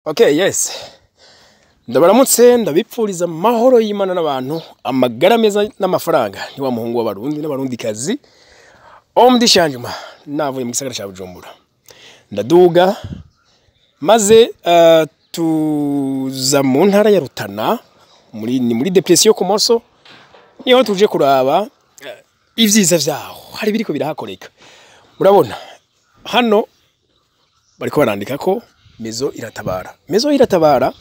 Okay, yes. Ndabaramutse ndabipfuriza amahoro y'Imana n'abantu amagara meza n'amafaranga ni wa muhungu w'abarundi n'abarundi kazi omdishanjuma navuye mu gisagara cya Bujumbura ndaduga maze tuza mu ntara ya Rutana muri depression ku moso niho tuje kuraba ivyiza vyaho hari biriko birahakoreka murabona hano bariko barandika ko mezo iratabara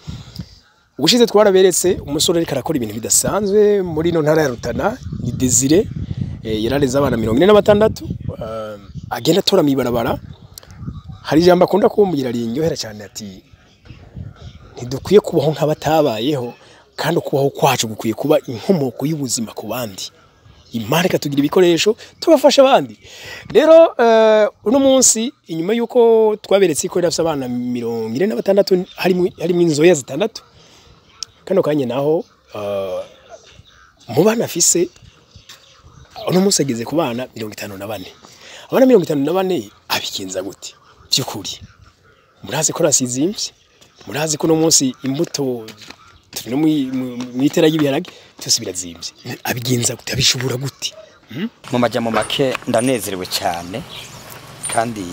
ubushize twaraberetse umusore ariko arakora ibintu bidasanzwe muri no ntara ya Rutana ni Desire yarareze abana 46 agenda tora mibarabara hari jambo akunda kumbwira rinyohera cyane ati ntidukwiye kubaho nk'abatabayeho kandi kubaho kwacu gukwiye kuba inkomoko y'ubuzima ku bandi Imana ikatugira ibikoresho tubafasha abandi rero uno munsi inyuma yuko twaberetse ko rafisa abana 46 harimo inzoya zitandatu kano kanye naho mu bana afise uno munsi ageze ku bana 54 abana 54 abigenza gute byukuri murazi ko rasizimvye murazi ko no munsi imbuto turi no mwitera y'ibiharage cyose birazimvye abigenza gute abishobora gute mu majambo make ndanezerewe cyane kandi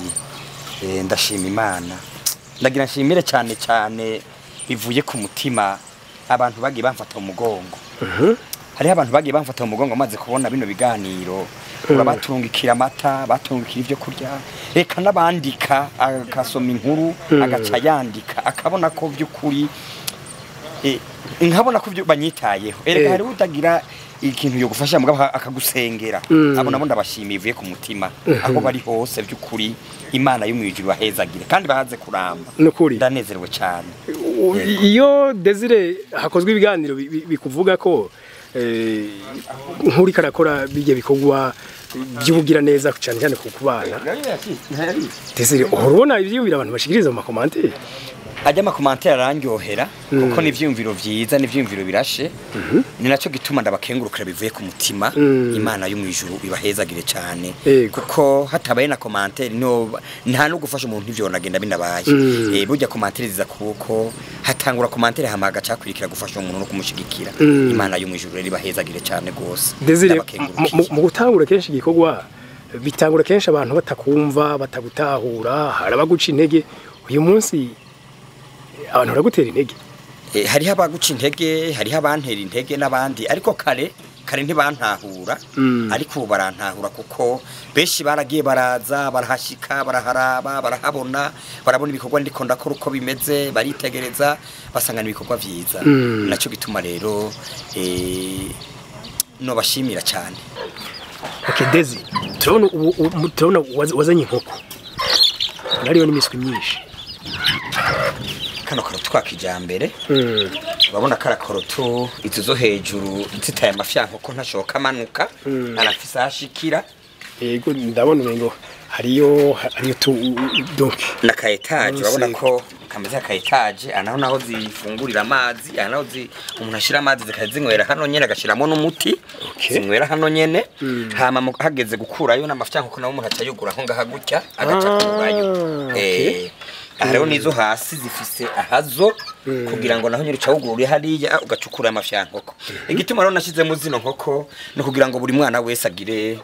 ndashima Imana ndagira nshimire cyane bivuye ku mutima abantu bagiye bamfata mu mugongo hari abantu bagiye bamfata mu mugongo maze kubona bino biganiro urabatungikira amata batungikira ivyo kurya reka nabandika akasoma inkuru agaca yandika akabona ko byukuri nkabona ko banyitayeho erega hari utagira ikintu yo gufasha mugabo akagusengera abo nabo ndabashimiye ivuye ku mutima aho bari hose byukuri Imana y'umwijuru bahezagire kandi bahaze kuramba ndanezerewe cyane iyo Desire hakozwe ibiganiro bikuvuga ko nkuri karakora bijye bikogwa byubugira neza cyane cyane ku kubana Desire urabona ivyumvira abantu bashikiriza mu commentaire ajya amakomantere arangyohera kuko nivyumviro vyiza nivyumviro birashe ni naco gituma ndabakengurukira bivuye ku mutima Imana y'umwijuru ibahezagire cyane kuko hatabaye na commentaire nta no gufasha umuntu ivyo nagenda binabaye burya commentaire ziza kuko hatangura commentaire hamaga cyakwirikira gufasha umuntu no kumushigikira Imana y'umwijuru rero ibahezagire cyane gose Desire mu gutangura kenshi gikogwa bitangura kenshi abantu batakumva batagutahura harabaguca intege uyu munsi abantu baragutera intege hariho abaguca intege hariho abantera intege n'abandi ariko kare ntibantahura ariko ubu barantahura kuko benshi baragiye baraza barahashika baraharaba barabona ibikorwa ndiko ndakora uko bimeze baritegereza basangana ibikorwa vyiza naco gituma rero no bashimira cyane okay Dezi turabona wazanye inkoko nariyo n'imiswi myinshi kano karoto twakijambere babona karakoroto ituzo hejuru zitaye amafyanko ko ntashoka manuka arafisa hashikira yego ndabona umengo hariyo donc na kaetaje babona ko kameze kaetaje naho zifungurira amazi naho umuntu ashira amazi zikazinywera hano nyene agashiramo n'umuti zinywera hano nyene hama hageze gukurayo n'amafyanko ko nawo umuntu acayugura aho ngaha gutya agaca kurayo hariho nizo hasi zifise ahazo kugira ngo naho nyiri cawugurure hariya ugacukura amafyankoko igituma rero nashizemo zino nkoko no kugira ngo buri mwana wese agire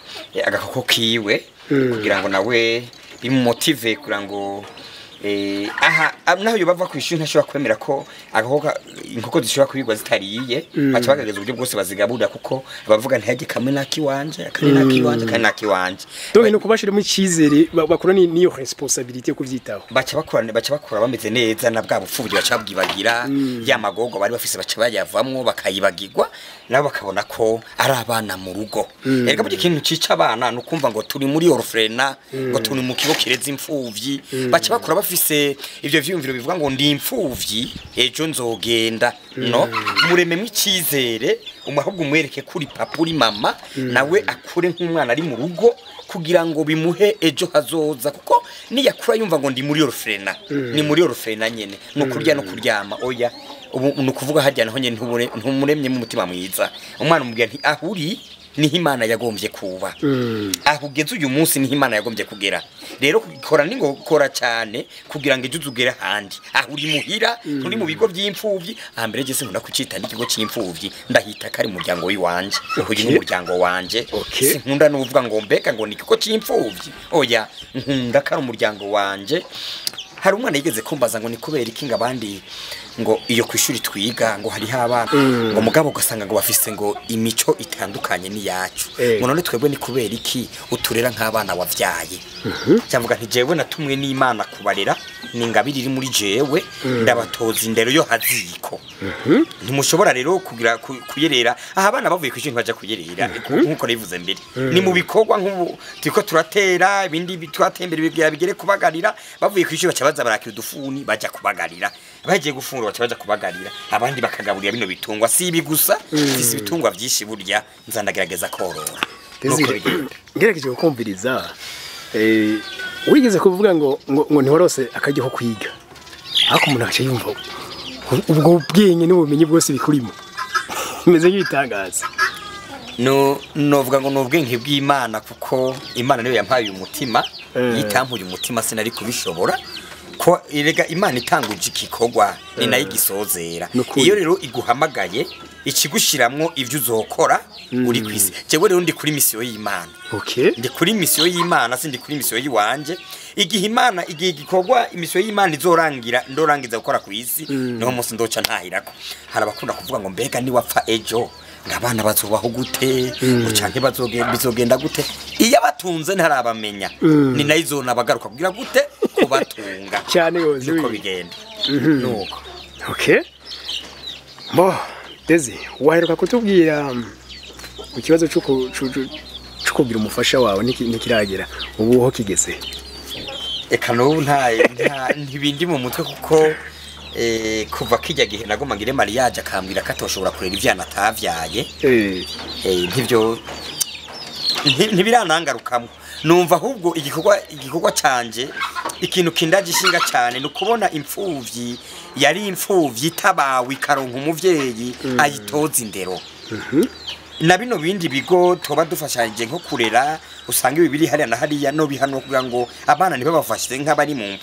agakoko kiwe kugira ngo nawe bimumotive kugira ngo naho yobava kwishuri ntashobora kwemera ko agakoka inkoko zishobora kubigwa zitariye baca bagageza uburyo bwose bazigaburira kuko bavuga ntihage kamwe nakiwanje kandi nakiwanje donc no kubashira mu cyizere bakora niyo responsibility yo kuvyitaho baca bakora bameze neza na bwa bupfubyi baca babwibagira ya magogo bari bafise baca bayavamwo bakayibagirwa nabo bakabona ko ari abana mu rugo erega buryo ikintu cica abana no kumva ngo turi muri orphelina ngo turi mu kigo kireza imfuvyi baca bakora bafise ivyo vyumviro bivuga ngo ndi imfuvyi ejo nzogenda no murememwe icyizere umahubwo umwereke kuri papuri mama nawe akure nk'umwana ari mu rugo kugira ngo bimuhe ejo hazoza kuko niyakura yumva ngo ndi muri orphelina ni muri orphelina nyene no kurya no kuryama oya ubu nukuvuga hajya naho nyene ntumuremye mu mutima mwiza umwana umubwira nti ahuri niho Imana yagombye kuba aho ugeze uyu munsi niho Imana yagombye kugera rero kugikora ni gukora cyane kugira ngo ejo ugere handi aho uri muhira uri mu bigo by'imfuvyi ambere je sinkunda kucita n'ikigo cy'imfuvyi ndahita kari umuryango w'iwanje uyu ni umuryango wanje sinkunda n'uvuga ngo mbeka ngo ni ikigo cy'imfuvyi oya nkunda kari umuryango wanje hari umwana yigeze kumbaza ngo ni kubera iki ngabandi ngo iyo kwishuri twiga ngo hari abana ngo mugabo ugasanga ngo bafise ngo imico itandukanye ni yacu ngo none twebwe ni kubera iki uturera nk'abana wavyaye cyavuga nti jewe natumwe n'Imana kubarera ni ngabiri iri muri jewe ndabatoza indero yo haziko ntimushobora rero kugira kuyerera aha abana bavuye kwishuri baje kuyerera nkuko rivuze mbere ni mu bikorwa nk'ubu turiko turatera ibindi bitwatembera bigere kubagarira bavuye kwishuri baca baza barakira udufuni baja kubagarira bagiye gufungura baca baja kubagarira abandi bakagaburira bino bitungwa si ibi gusa fisi bitungwa byinshi burya nzandagerageza korora ngerageje gukumviriza wigeze kuvuga ngo ntiwarose akajya ko kwiga ariko umuntu aca yumva ubwo bwenge n'ubumenyi bwose bikurimo bimeze nk'ibitangaza novuga ngo n'ubwenge bw'Imana kuko Imana niyo yampaye umutima yitampuye umutima sinari kubishobora ko erega Imana itanguje igikorwa ni nayo igisozera iyo rero iguhamagaye ikigushiramwo ivyo uzokora uri kwisi jewe rero ndi kuri misiyo y'Imana ndi kuri misiyo y'Imana sindi kuri misiyo yiwanje igihe Imana igihe gikorwa imisiyo y'Imana izorangira ndorangiza gukora ku isi niho munsi ndoca ntahirako harabakunda kuvuga ngo mbega ni wapfa ejo ngabana bazobaho gute ucanke bizogenda gute iyo batunze ntarabamenya ni nayo izona bagaruka kugira gute kubatunga cyane yose uko bigenda nuko bo Dezi waheruka kutubwira ikibazo cyo kugira umufasha wawe nikiragera ubu ho kigeze eka no ntibindi mu mutwe kuko kuva kijya gihe nagoma ngire mariage akambira katoshobora kurera ivyana atavyaye ntibyo ntibiranangarukamo numva ahubwo igikorwa canje ikintu kindagishinga cyane no kubona imfuvyi yari imfuvyi tabawe karonka umuvyeyi ayitoza indero na bino bindi bigo toba dufashanje nko kurera usanga ibibiri hariya na hariya no bihano kugira ngo abana nibe bafashije nk'abari mu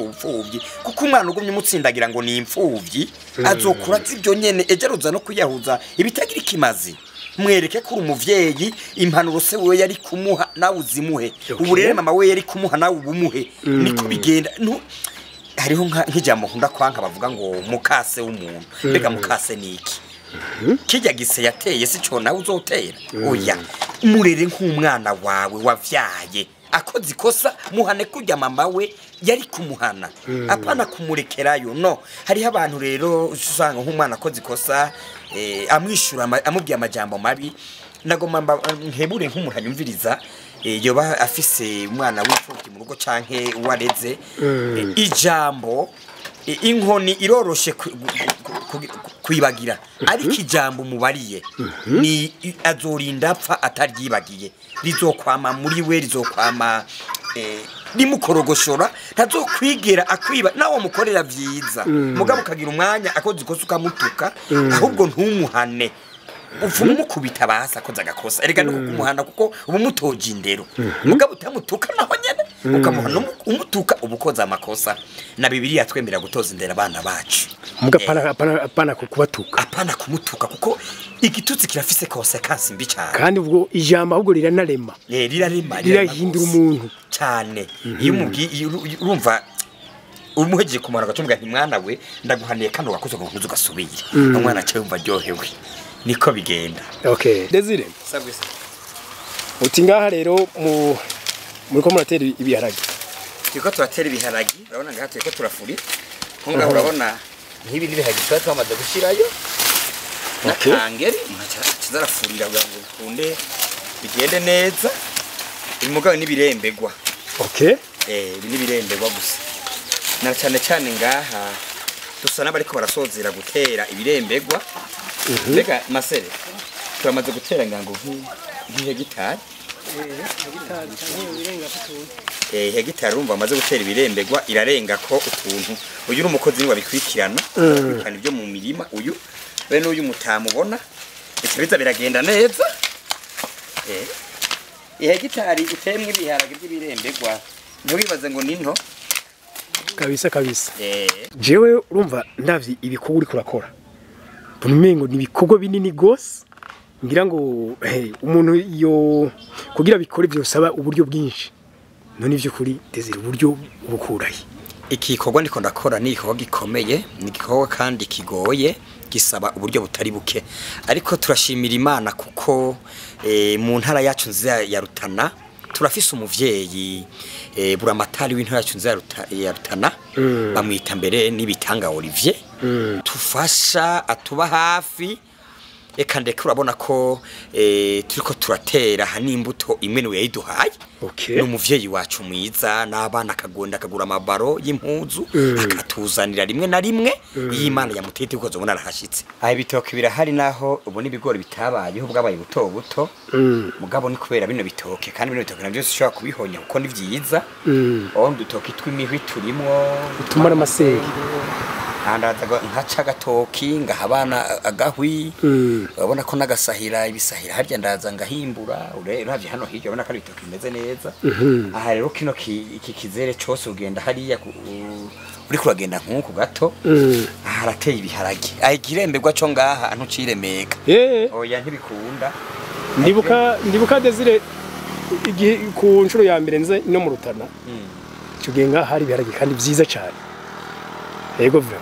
mfuvyi kuko umwana ugumye umutsindagira ngo ni imfuvyi azokura zibyo nyene ejeruza no kuyahuza ibitagira ikimazi mwereke ko umuvyeyi impanuro se we yari kumuha nawe uzimuhe uburere mama we yari kumuha nawe ubumuhe niko bigenda hariho nk'ijambo nkunda kwanka bavuga ngo mukase w'umuntu mbega mukase niki kijya gise yateye si cyo nawe uzotera oya murere nk'umwana wawe wavyaye akoze ikosa muhane kujya mama we yari kumuhana apana kumurekerayo no hariho abantu rero usanga nk'umwana akoze ikosa amwishura amubwiye amajambo mabi nagoma nkebure nk'umuntu anyumviriza yoba afise umwana w'imfubyi mu rugo canke wareze ijambo inkoni iroroshe kwibagira ariko ijambo mubariye ni azorinda apfa ataryibagiye rizokwama muri we rizokwama nimukorogoshora ntazokwigera akwiba nawe mukorera vyiza mugabo kagira umwanya akoze ikosa ukamutuka ahubwo ntumuhane uvumu mukubita basa akoze agakosa erega no kumuhana kuko ubumutoje indero mugabo utamutuka naho nyene ukamuhana umutuka ubukoza amakosa na Bibiliya twembera gutoza indero abana bacu apana kubatuka apana kumutuka kuko igitutsi kirafise consequence mbi cyane kandi ubwo ijambo ahubwo riranarema rirahindura umuntu cyane iyo urumva umuheje kumara gacumbwa nti mwana we ndaguhaniye kandi ugakoze ngo ntuzu gasubire umwana cyo yumva ryohewe niko bigenda Desire sabwise uti ngaha rero muri ko muratera ibiharage tiko turatera ibiharage urabona ngaha tiko turafuri nkunga urabona nkibi n'ibiharage twamaze gushirayo nakangeri kizarafurira ngo kunde bigende neza imugabo n'ibirembegwa ibi n'ibirembegwa gusa na cyane ngaha dusa n'abariko barasozera gutera ibirembegwa mbega masere turamaze gutera ngango nk'hegitari hegitari urumva amaze gutera ibirembegwa irarenga ko utuntu uyu n'umukozi wabikwikirana kandi byo mu mirima uyu bene uyu mutamubona biza biragenda neza ihegitari itemwe ibiharage by'ibirembegwa ntubibaze ngo ninto kabisa jewe urumva ndavye ibikorwa uri kurakora bumengo ni ibikorwa binini gose ngira ngo umuntu yo kugira bikore byosaba uburyo bwinshi none ivyo kuri Desire uburyo ubukurahi iki gikorwa ndiko ndakora ni igikorwa gikomeye ni igikorwa kandi kigoye gisaba uburyo butari buke ariko turashimira Imana kuko mu ntara yacu nziza ya Rutana turafise umuvyeyi buramatari w'intara yacu nziza ya Rutana bamwita mbere n'ibitanga Olivier tufasha atuba hafi eka ndeke urabona ko turiko turatera hani imbuto imwe niwe yayiduhaye n'umuvyeyi wacu mwiza n'abana akagonda akagura amabaro y'impuzu akatuzanira rimwe na rimwe y'Imana yamutete uko zobona arahashitse aho bitoke birahari naho ubona ibigori bitabayeho bwabaye buto buto mugabo ni kubera bino bitoke kandi bino bitoke navyo ushobora kubihonya kuko ni vyiza aho dutoke tw'imihwi turimo utumara amaseri andaza nkaca gatoki ngahabana agahwi urabona ko nagasahira ibisahira harya ndaza ngahimbura uravye hano hirya urabona ko ari bitoki bimeze neza aha rero kino iki kizere cyose ugenda hariya uri kuragenda nkuko gato harateye ibiharage ayigirembegwa cyo ngaha ntuciremeka oya ntibikunda ndibuka Desire igihe ku nshuro ya mbere nze no mu Rutana cyugenga hari ibiharage kandi byiza cyane yego vyo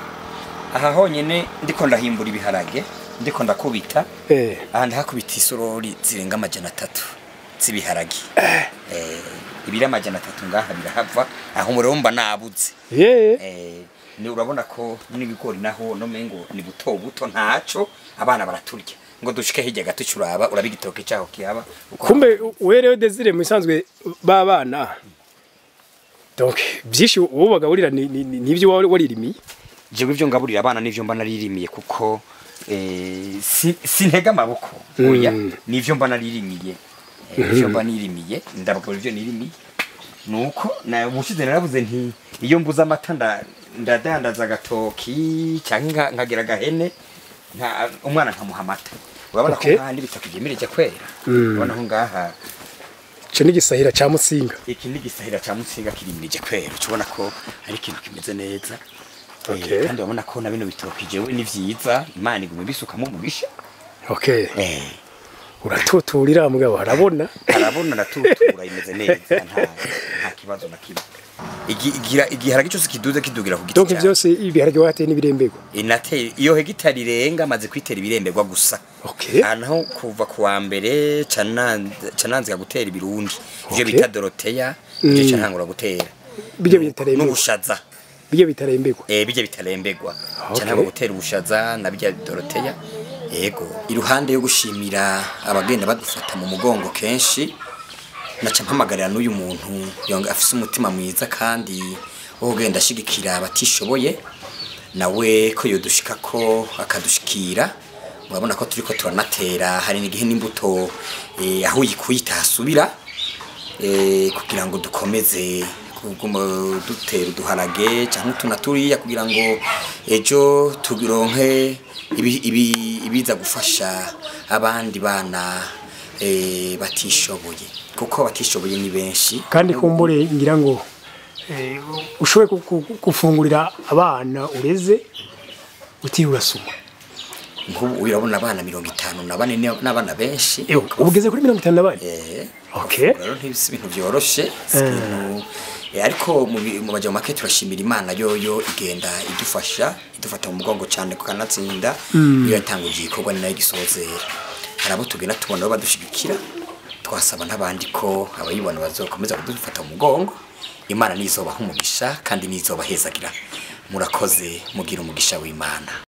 aha honyene ndiko ndahimbura ibiharage ndiko ndakubita aha ndakubita isorori zirenga 300 zibiharage ibira 300 ngaha birahava aho muromba nabuze ni urabona ko n'ibigori naho no mengo ni buto buto ntaco abana baraturya ngo dushike hirya gato curaba urabigitoke cyaho kiyaba kumbe werewe Desire musanzwe babana donc byinshi ububaga burira nivyo waririmiye jewe ivyo ngaburira abana nivyo mba naririmiye kuko sintega amaboko oya nivyo mba naririmiye ivyo mba nirimiye ndabagura ivyo nirimiye nuko na bushize narabuze nti iyo mbuza amata ndadandaza gatoki cyangwa nkagira gahene umwana nkamuha amata urabona ko kandi bitoki byemirije kwera urabona ho ngaha cyo ni gisahira ca Mutsinga iki ni gisahira ca Mutsinga kirimirije kwera ubona ko ari ikintu kimeze neza kandi urabona ko na bino bitoki jewe ni vyiza Imana igume bisukamo umugisha uratuturira mugabo harabona natutura imeze neza nta kibazo na kimwe igiharage cyose kidugira ku giti donc vyose ibiharage wateye n'ibirembegwa inateye iyo hegitari renga maze kwitera ibirembegwa gusa naho kuva ku wa mbere cananzika gutera ibirundi ivyo bita Doroteya ivyo cyantangura gutera bijye bitarembegwa n'ubushaza bijye bitarembegwa bijye bitarembegwa cyantangura gutera ubushaza na bijye Doroteya yego iruhande yo gushimira abagenda badufata mu mugongo kenshi naca mpamagarira n'uyu muntu yonga afise umutima mwiza kandi wo genda ashigikira abatishoboye nawe ko yodushika ko akadushikira urabona ko turiko turanatera hari n'igihe n'imbuto aho yikuyita hasubira kugira ngo dukomeze dutera uduharage cyangwa tunaturiya kugira ngo ejo tugironke ibiza gufasha abandi bana batishoboye kuko batishoboye ni benshi kandi kumbure ngira ngo ushoboye gufungurira abana ureze utirurasuma nk'ubu urabona abana 54 n'abana benshi ubugeze kuri 54 rero ntibisi ibintu byoroshe ariko mu baje make turashimira Imana yoyo igenda idufata mu mugongo cyane kukanatsinda iyo yatanguje ikorwa ni nayo gisozera harabo tugena tubona badushigikira twasaba n'abandi ko abayibona bazokomeza kudufata mu mugongo Imana nizobaha umugisha kandi nizobahezagira murakoze mugira umugisha w'Imana.